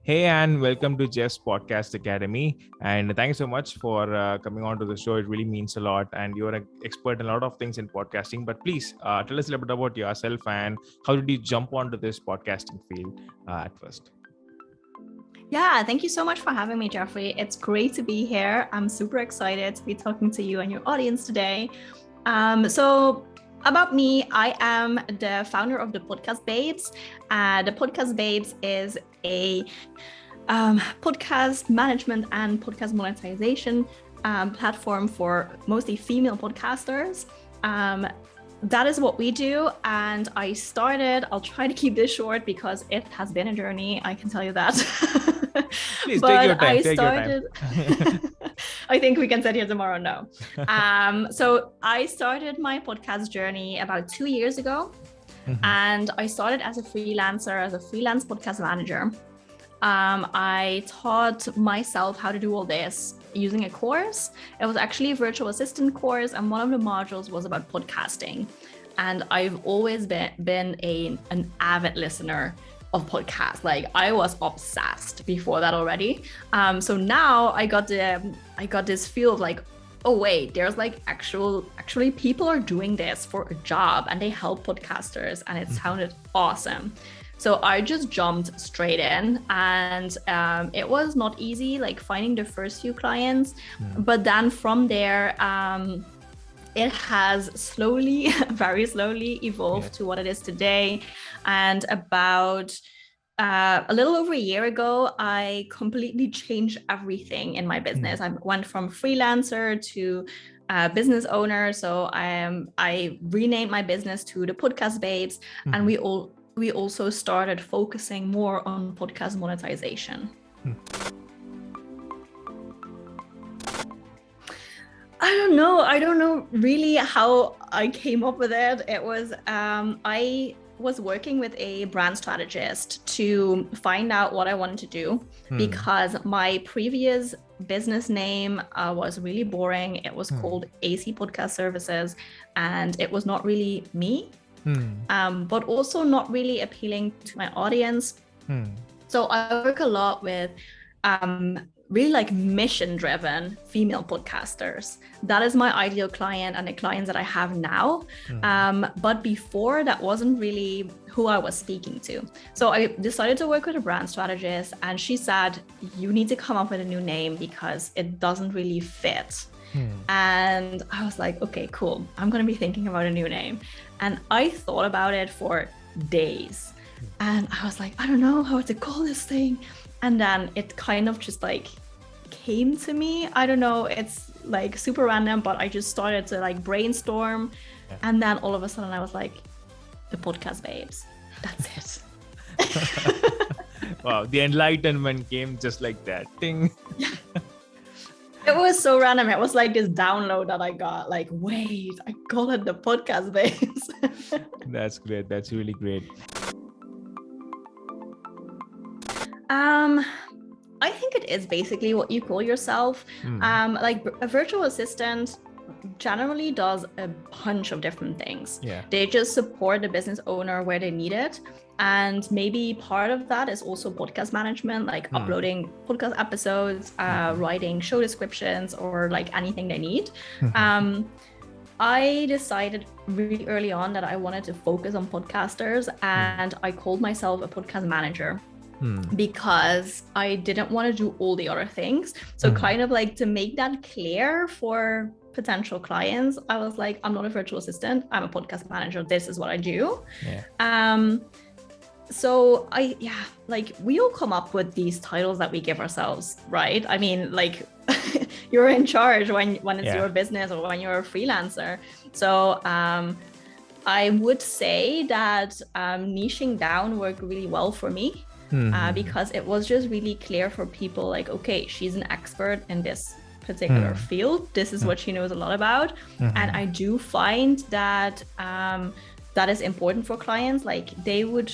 Hey, and welcome to Jeff's Podcast Academy. And thank you so much for coming on to the show. It really means a lot. And you're an expert in a lot of things in podcasting. But please tell us a little bit about yourself and how did you jump onto this podcasting field at first? Yeah, thank you so much for having me, Jeffrey. It's great to be here. I'm super excited to be talking to you and your audience today. So about me, I am the founder of the Podcastbabes. The Podcastbabes is a podcast management and podcast monetization platform for mostly female podcasters. That is what we do. And I'll try to keep this short because it has been a journey, I can tell you that. Please but take your time. Take your time. I think we can sit here tomorrow. No. So I started my podcast journey about 2 years ago. And I started as a freelance podcast manager. I taught myself how to do all this using a course. It was actually a virtual assistant course, and one of the modules was about podcasting. And I've always been an avid listener of podcasts. Like, I was obsessed before that already. So now I got this feel of like, oh wait, there's like actually people are doing this for a job and they help podcasters, and it sounded awesome. So I just jumped straight in, and it was not easy, like finding the first few clients, but then from there, it has slowly, very slowly evolved to what it is today. And about a little over a year ago, I completely changed everything in my business. I went from freelancer to business owner. So I renamed my business to the Podcastbabes, and we also started focusing more on podcast monetization. I don't know really how I came up with it. It was, I was working with a brand strategist to find out what I wanted to do, because my previous business name was really boring. It was called AC Podcast Services, and it was not really me. But also not really appealing to my audience. So I work a lot with really like mission-driven female podcasters. That is my ideal client and the clients that I have now. But before, that wasn't really who I was speaking to. So I decided to work with a brand strategist, and she said, you need to come up with a new name because it doesn't really fit. And I was like, okay, cool. I'm going to be thinking about a new name. And I thought about it for days. And I was like, I don't know how to call this thing. And then it kind of just like came to me. I don't know. It's like super random, but I just started to like brainstorm. And then all of a sudden I was like, the Podcastbabes. That's it. Wow. The enlightenment came just like that. Ding. It was so random. It was like this download that I got, like, wait, I call it the Podcastbabes. That's great. That's really great. I think it is basically what you call yourself. Like a virtual assistant generally does a bunch of different things. They just support the business owner where they need it. And maybe part of that is also podcast management, like uploading podcast episodes, writing show descriptions, or like anything they need. I decided really early on that I wanted to focus on podcasters, and I called myself a podcast manager. Because I didn't want to do all the other things. So kind of like to make that clear for potential clients, I was like, I'm not a virtual assistant, I'm a podcast manager. This is what I do. So like we all come up with these titles that we give ourselves, right? I mean, like you're in charge when it's your business or when you're a freelancer. So I would say that niching down worked really well for me. Because it was just really clear for people, like, okay, she's an expert in this particular field. This is what she knows a lot about. And I do find that that is important for clients. Like they would,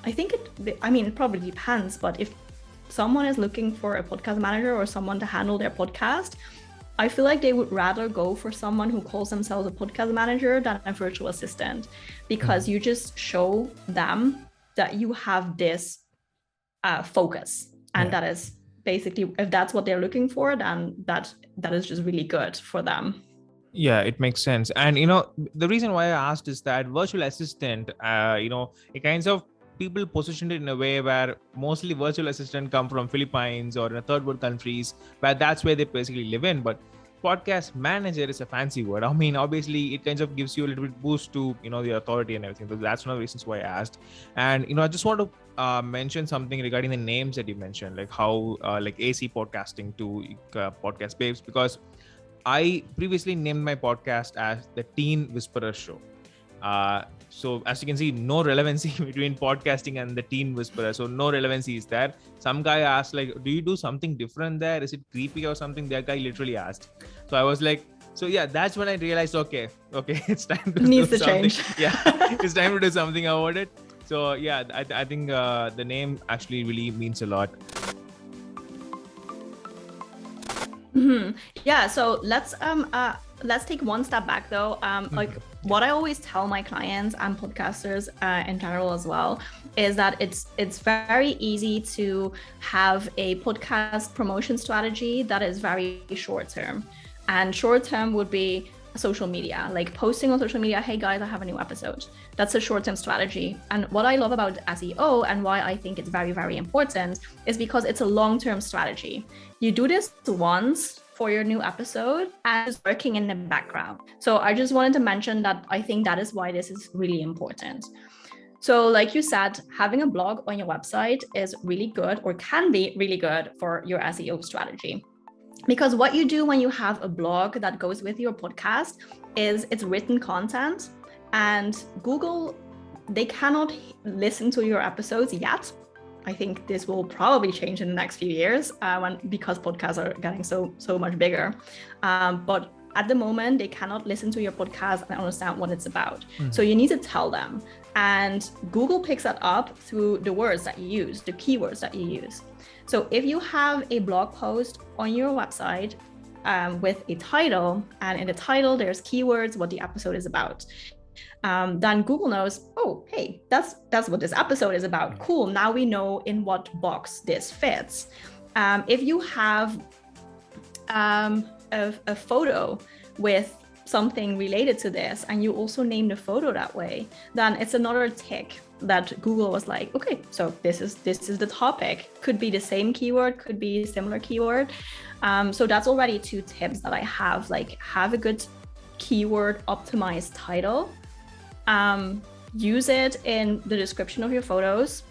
it probably depends, but if someone is looking for a podcast manager or someone to handle their podcast, I feel like they would rather go for someone who calls themselves a podcast manager than a virtual assistant, because you just show them that you have this focus. And that is basically, if that's what they're looking for, then that is just really good for them. Yeah, it makes sense. And the reason why I asked is that virtual assistant, it kinds of people positioned it in a way where mostly virtual assistant come from Philippines or in a third world countries, where that's where they basically live in. But podcast manager is a fancy word. I mean, obviously it kind of gives you a little bit boost to the authority and everything. So that's one of the reasons why I asked. And I just want to mention something regarding the names that you mentioned, like how like AC podcasting to Podcastbabes, because I previously named my podcast as the Teen Whisperer Show. So as you can see, no relevancy between podcasting and the Teen Whisperer. So no relevancy is there. Some guy asked, like, do you do something different there? Is it creepy or something? That guy literally asked. So I was like, so yeah, that's when I realized, okay, it's time to needs do to something. change. Yeah, it's time to do something about it. So yeah, I think the name actually really means a lot. Mm-hmm. Yeah, so let's take one step back though. Like what I always tell my clients and podcasters in general as well is that it's very easy to have a podcast promotion strategy that is very short term, and short term would be social media, like posting on social media, hey guys, I have a new episode. That's a short-term strategy. And what I love about SEO and why I think it's very, very important is because it's a long-term strategy. You do this once for your new episode and it's working in the background. So I just wanted to mention that I think that is why this is really important. So like you said, having a blog on your website is really good, or can be really good for your SEO strategy. Because what you do when you have a blog that goes with your podcast is it's written content, and Google, they cannot listen to your episodes yet. I think this will probably change in the next few years because podcasts are getting so much bigger. But at the moment, they cannot listen to your podcast and understand what it's about. Mm-hmm. So you need to tell them. And Google picks that up through the words that you use, the keywords that you use. So if you have a blog post on your website with a title, and in the title there's keywords, what the episode is about, then Google knows, oh, hey, that's what this episode is about. Cool, now we know in what box this fits. If you have a photo with something related to this, and you also name the photo that way, then it's another tick that Google was like, okay, so this is the topic. Could be the same keyword, could be a similar keyword. So that's already 2 tips that I have, like have a good keyword optimized title, use it in the description of your photos,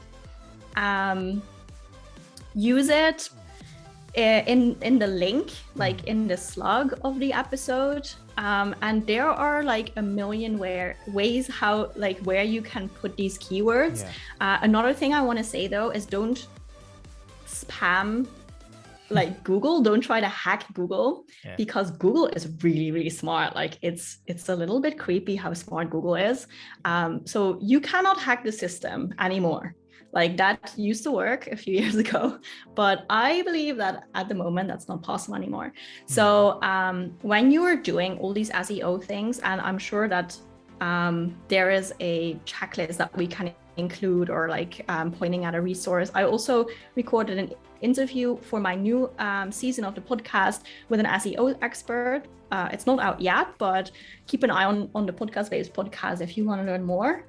use it in the link, like in the slug of the episode. And there are like a million ways how, like, where you can put these keywords. Yeah. Another thing I want to say though is don't spam like Google. Don't try to hack Google, because Google is really, really smart. Like it's a little bit creepy how smart Google is. So you cannot hack the system anymore. Like that used to work a few years ago, but I believe that at the moment that's not possible anymore. So when you are doing all these SEO things, and I'm sure that there is a checklist that we can include, or like pointing at a resource. I also recorded an interview for my new season of the podcast with an SEO expert. It's not out yet, but keep an eye on the Podcastbabes podcast if you want to learn more.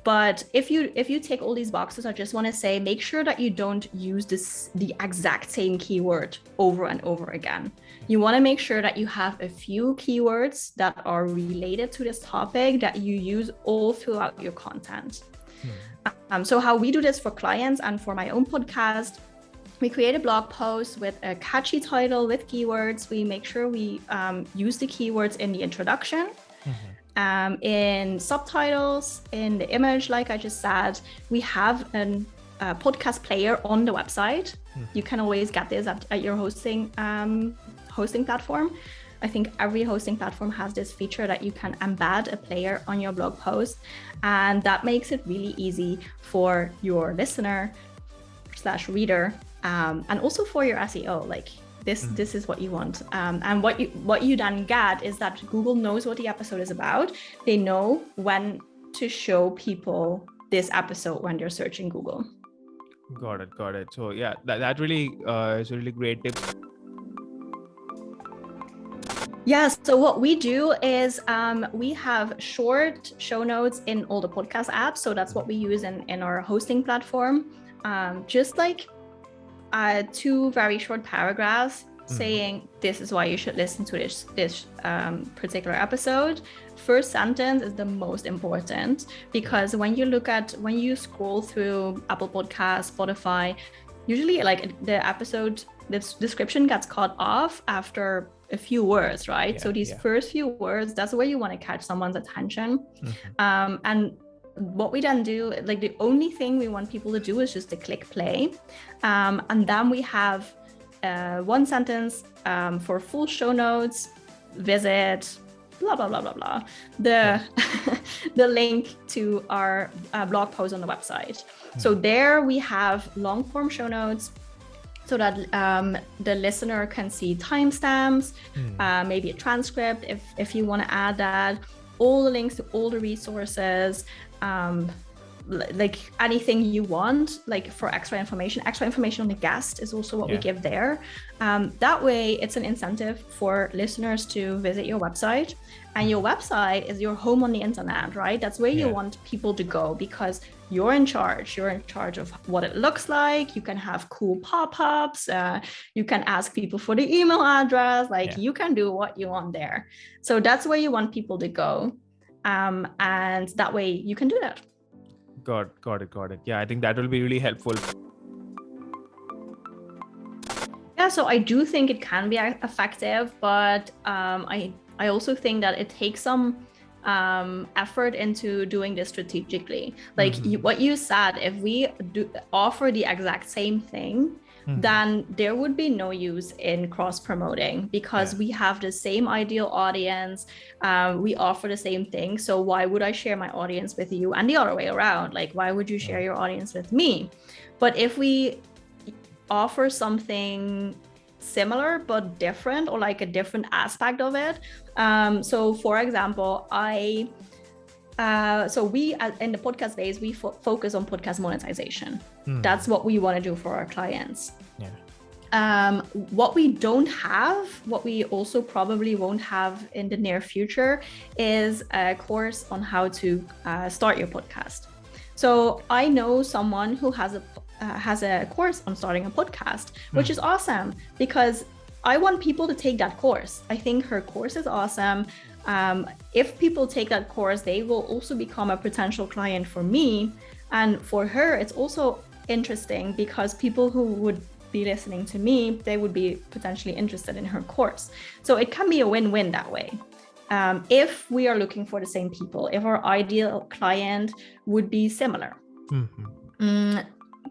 But if you take all these boxes, I just want to say, make sure that you don't use the exact same keyword over and over again. You want to make sure that you have a few keywords that are related to this topic that you use all throughout your content. So how we do this for clients and for my own podcast, we create a blog post with a catchy title with keywords. We make sure we use the keywords in the introduction. In subtitles, in the image, like I just said, we have a podcast player on the website. You can always get this at your hosting platform. I think every hosting platform has this feature that you can embed a player on your blog post, and that makes it really easy for your listener / reader, and also for your SEO. Like this is what you want, and what you then get is that Google knows what the episode is about. They know when to show people this episode when they're searching Google. Got it. Got it. So yeah, that really is a really great tip. Yeah, so what we do is we have short show notes in all the podcast apps. So that's what we use in our hosting platform. Just like 2 very short paragraphs saying this is why you should listen to this particular episode. First sentence is the most important, because when you scroll through Apple Podcasts, Spotify, usually like the episode, this description gets cut off after a few words, right? So these first few words, that's where you want to catch someone's attention. And what we then do, like the only thing we want people to do is just to click play. And then we have 1 sentence for full show notes, visit, blah, blah, blah, blah, blah. The link to our blog post on the website. So there we have long form show notes, so that the listener can see timestamps, maybe a transcript if you want to add that, all the links to all the resources, like anything you want, like for extra information on the guest is also what we give there. That way it's an incentive for listeners to visit your website, and your website is your home on the internet, right? That's where you want people to go, because you're in charge of what it looks like. You can have cool pop-ups, you can ask people for the email address, like you can do what you want there. So that's where you want people to go, and that way you can do that. Got it. Yeah, I think that will be really helpful. Yeah, so I do think it can be effective, but I also think that it takes some effort into doing this strategically. Like what you said, if we offer the exact same thing, then there would be no use in cross-promoting, because we have the same ideal audience, we offer the same thing. So why would I share my audience with you, and the other way around? Like, why would you share your audience with me? But if we offer something similar but different, or like a different aspect of it, so for example, we in the podcast base, we focus on podcast monetization. That's what we want to do for our clients. What we don't have, what we also probably won't have in the near future, is a course on how to start your podcast. So I know someone who has a course on starting a podcast, which is awesome, because I want people to take that course. I think her course is awesome. If people take that course, they will also become a potential client for me. And for her, it's also interesting, because people who would be listening to me, they would be potentially interested in her course. So it can be a win-win that way. If we are looking for the same people, if our ideal client would be similar.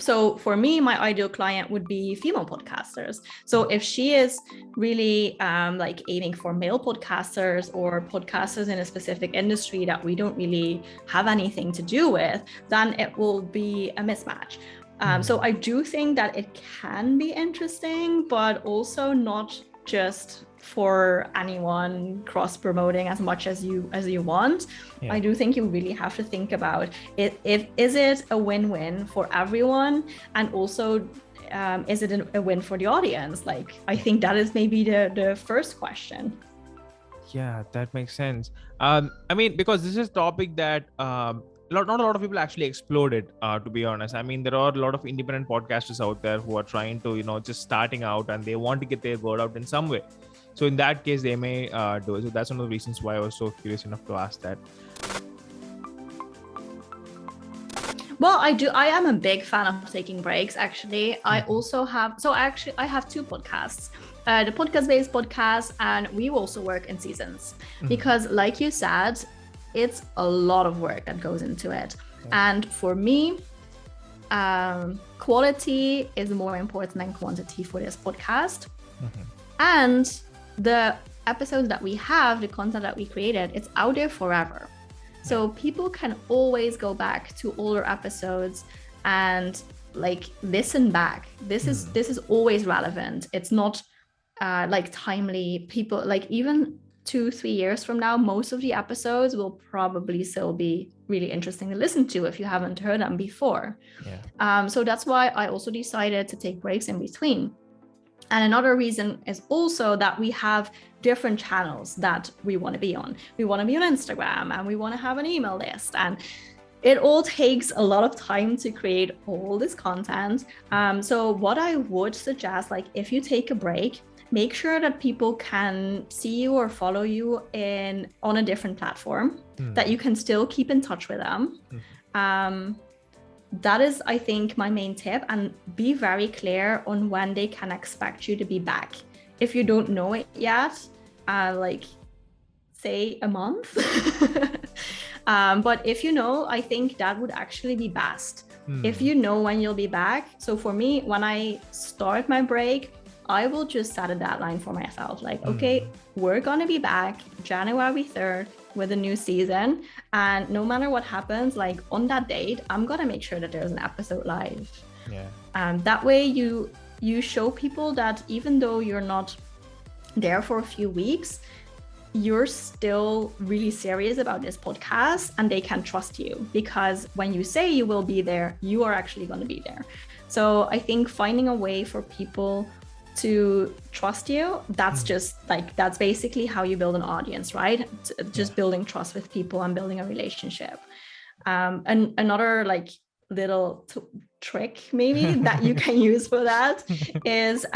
So for me, my ideal client would be female podcasters. So if she is really like aiming for male podcasters, or podcasters in a specific industry that we don't really have anything to do with, then it will be a mismatch. So I do think that it can be interesting, but also not just for anyone cross-promoting as much as you want. I do think you really have to think about it. Is it a win-win for everyone? And also, is it a win for the audience? Like, I think that is maybe the first question. Yeah, that makes sense. I mean, because this is a topic that not a lot of people actually explored it, to be honest. I mean, there are a lot of independent podcasters out there who are trying to, just starting out, and they want to get their word out in some way. So in that case, they may do it. So that's one of the reasons why I was so curious enough to ask that. Well, I am a big fan of taking breaks, actually. I also have, I have 2 podcasts, the Podcastbabes podcast, and we also work in seasons, because like you said, it's a lot of work that goes into it. And for me, quality is more important than quantity for this podcast. And the episodes that we have, the content that we created, it's out there forever. So people can always go back to older episodes and like listen back. This is always relevant. It's not like timely. People, like, even 2-3 years from now, most of the episodes will probably still be really interesting to listen to if you haven't heard them before. So that's why I also decided to take breaks in between. And another reason is also that we have different channels that we want to be on. We want to be on Instagram, and we want to have an email list, and it all takes a lot of time to create all this content. So what I would suggest, like if you take a break, make sure that people can see you or follow you on a different platform, that you can still keep in touch with them. That is, I think, my main tip, and be very clear on when they can expect you to be back. If you don't know it yet, like say a month. But if you know, I think that would actually be best. If you know when you'll be back. So for me, when I start my break, I will just set a deadline for myself. Like, okay, we're going to be back January 3rd with a new season. And no matter what happens, like on that date, I'm going to make sure that there's an episode live. That way you show people that even though you're not there for a few weeks, you're still really serious about this podcast, and they can trust you, because when you say you will be there, you are actually going to be there. So I think finding a way for people to trust you, that's just like, that's basically how you build an audience, right? Just building trust with people and building a relationship. And another like little trick maybe that you can use for that is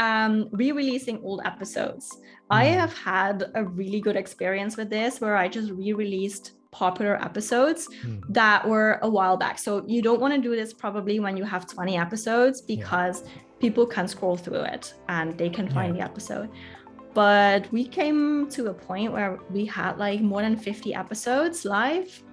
re-releasing old episodes. I have had a really good experience with this, where I just re-released popular episodes that were a while back. So you don't want to do this probably when you have 20 episodes, because people can scroll through it and they can find the episode. But we came to a point where we had like more than 50 episodes live.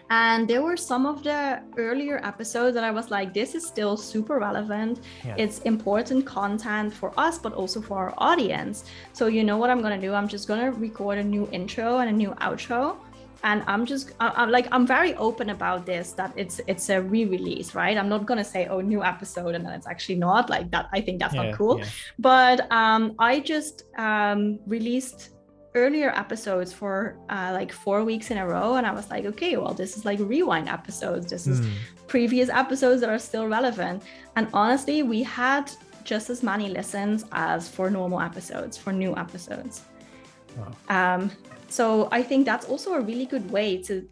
And there were some of the earlier episodes that I was like, this is still super relevant. It's important content for us, but also for our audience. So you know what I'm going to do? I'm just going to record a new intro and a new outro. And I'm very open about this, that it's a re-release, right? I'm not going to say, oh, new episode, and then it's actually not like that. I think that's not cool. But I just released earlier episodes for like 4 weeks in a row, and I was like, okay, well, this is like rewind episodes. This is previous episodes that are still relevant. And honestly, we had just as many listens as for normal episodes, for new episodes. Wow. So I think that's also a really good way to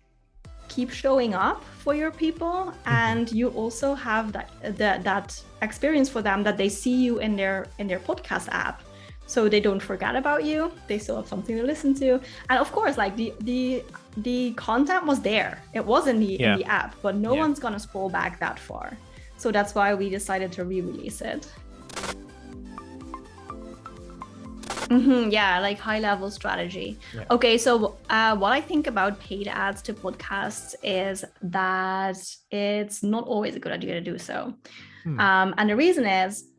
keep showing up for your people, and you also have that experience for them, that they see you in their podcast app. So they don't forget about you. They still have something to listen to. And of course, like the content was there. It was in the app, but no one's gonna scroll back that far. So that's why we decided to re-release it. Like high level strategy. Okay, so what I think about paid ads to podcasts is that it's not always a good idea to do so. And the reason is,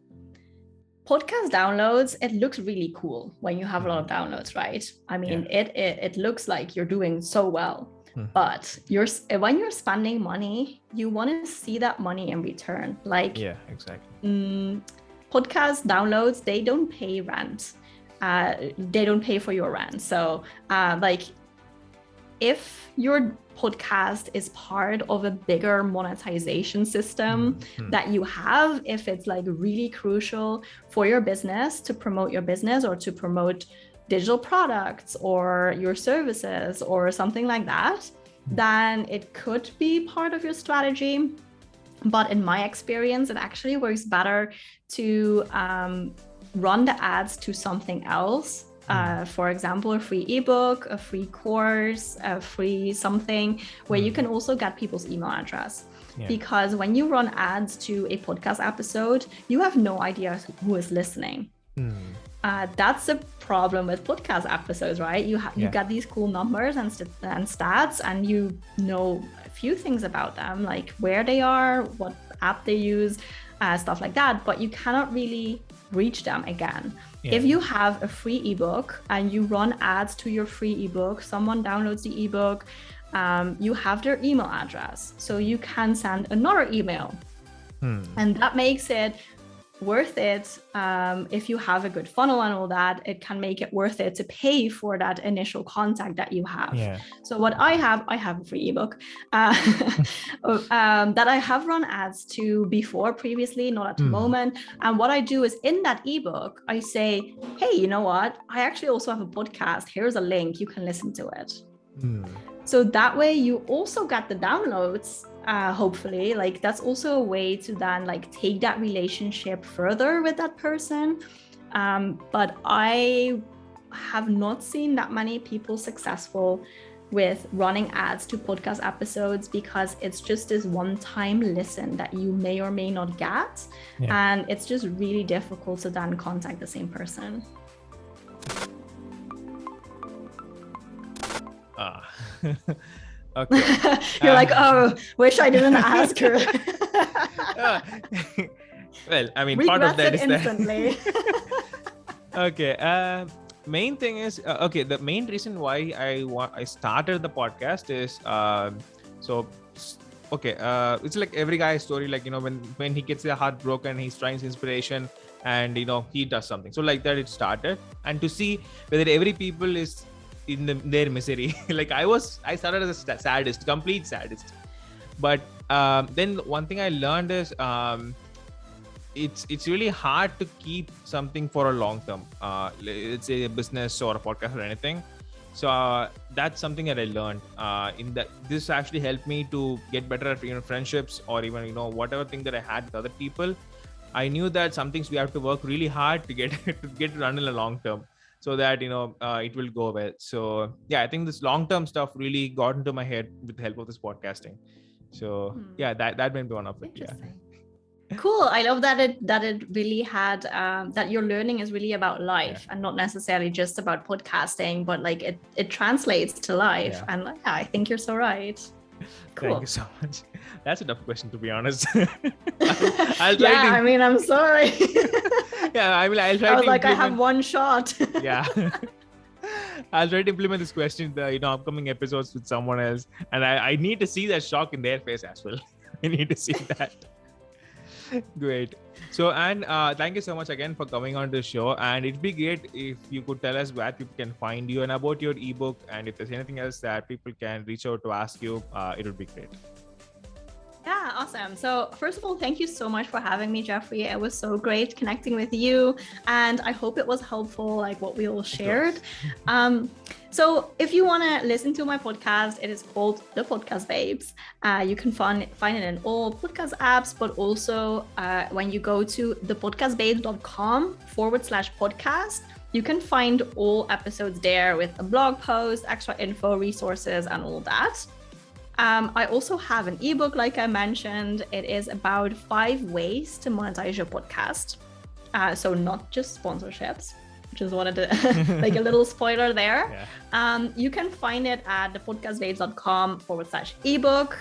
podcast downloads, it looks really cool when you have a lot of downloads, right? I mean, it looks like you're doing so well. But when you're spending money, you want to see that money in return. Like, podcast downloads, they don't pay rent. They don't pay for your rent. So like, if your podcast is part of a bigger monetization system that you have, if it's like really crucial for your business to promote your business, or to promote digital products or your services or something like that, then it could be part of your strategy. But in my experience, it actually works better to run the ads to something else. For example, a free ebook, a free course, a free something where you can also get people's email address. Because when you run ads to a podcast episode, you have no idea who is listening. That's a problem with podcast episodes, right? You get these cool numbers and stats, and you know a few things about them, like where they are, what app they use, stuff like that, but you cannot really reach them again. If you have a free ebook and you run ads to your free ebook, someone downloads the ebook, you have their email address, so you can send another email. And that makes it worth it. If you have a good funnel and all that, it can make it worth it to pay for that initial contact that you have. Yeah. So what I have a free ebook that I have run ads to before previously, not at the moment. And what I do is in that ebook, I say, hey, you know what? I actually also have a podcast. Here's a link. You can listen to it. So that way you also get the downloads. Hopefully, like that's also a way to then like take that relationship further with that person. But I have not seen that many people successful with running ads to podcast episodes because it's just this one-time listen that you may or may not get. And it's just really difficult to then contact the same person. Okay. You're like, oh, wish I didn't ask her. Well, I mean, Regrets part of that is instantly. Okay. Main thing is okay. The main reason why I started the podcast is it's like every guy's story. Like, you know, when he gets their heart broken, he's trying inspiration, and you know he does something. So like that, it started, and to see whether every people is in their misery. Like I started as a complete sadist, but then one thing I learned is it's really hard to keep something for a long term. Let's say a business or a podcast or anything. So that's something that I learned. In that this actually helped me to get better at, you know, friendships, or even, you know, whatever thing that I had with other people. I knew that some things we have to work really hard to get to run in the long term, so that, you know, it will go well. So yeah, I think this long-term stuff really got into my head with the help of this podcasting. So yeah, that may be one of it. Yeah. Cool. I love that it really had that your learning is really about life and not necessarily just about podcasting, but like it translates to life. Yeah. And yeah, I think you're so right. Cool. Thank you so much. That's a tough question, to be honest. I'll try I mean, I'm sorry. Yeah, I mean, I'll try. I was like, I have one shot. Yeah. I'll try to implement this question in the, you know, upcoming episodes with someone else, and I need to see that shock in their face as well. I need to see that. Great. So, and thank you so much again for coming on the show. And it'd be great if you could tell us where people can find you and about your ebook, and if there's anything else that people can reach out to ask you, it would be great. Yeah, awesome. So first of all, thank you so much for having me, Jeffrey. It was so great connecting with you, and I hope it was helpful, like what we all shared. So if you want to listen to my podcast, it is called The Podcastbabes. You can find it in all podcast apps, but also when you go to thepodcastbabes.com/podcast, you can find all episodes there with a blog post, extra info, resources, and all that. I also have an ebook, like I mentioned. It is about 5 ways to monetize your podcast. So not just sponsorships. Just wanted to like a little spoiler there. Yeah. You can find it at thepodcastbabes.com/ebook.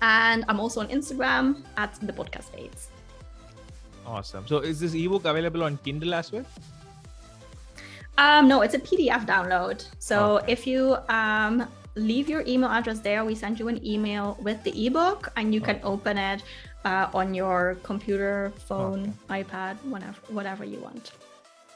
And I'm also on Instagram at thepodcastbabes. Awesome. So is this ebook available on Kindle as well? No, it's a PDF download. So if you leave your email address there, we send you an email with the ebook, and you can open it on your computer, phone, iPad, whatever you want.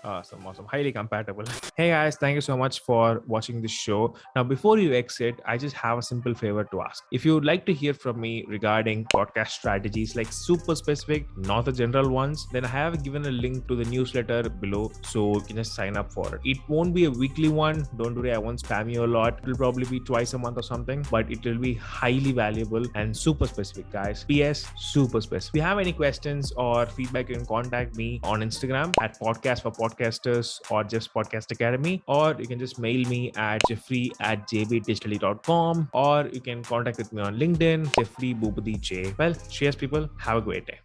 Awesome. Highly compatible. Hey guys, thank you so much for watching this show. Now, before you exit, I just have a simple favor to ask. If you would like to hear from me regarding podcast strategies, like super specific, not the general ones, then I have given a link to the newsletter below, so you can just sign up for it. It won't be a weekly one. Don't worry, I won't spam you a lot. It will probably be twice a month or something, but it will be highly valuable and super specific, guys. PS, super specific. If you have any questions or feedback, you can contact me on Instagram at Podcast for Podcasters or just Podcast Academy, or you can just mail me at jeffrey@jbdigitally.com, or you can contact with me on LinkedIn, Jeffrey Bhupati J. Well, cheers people. Have a great day.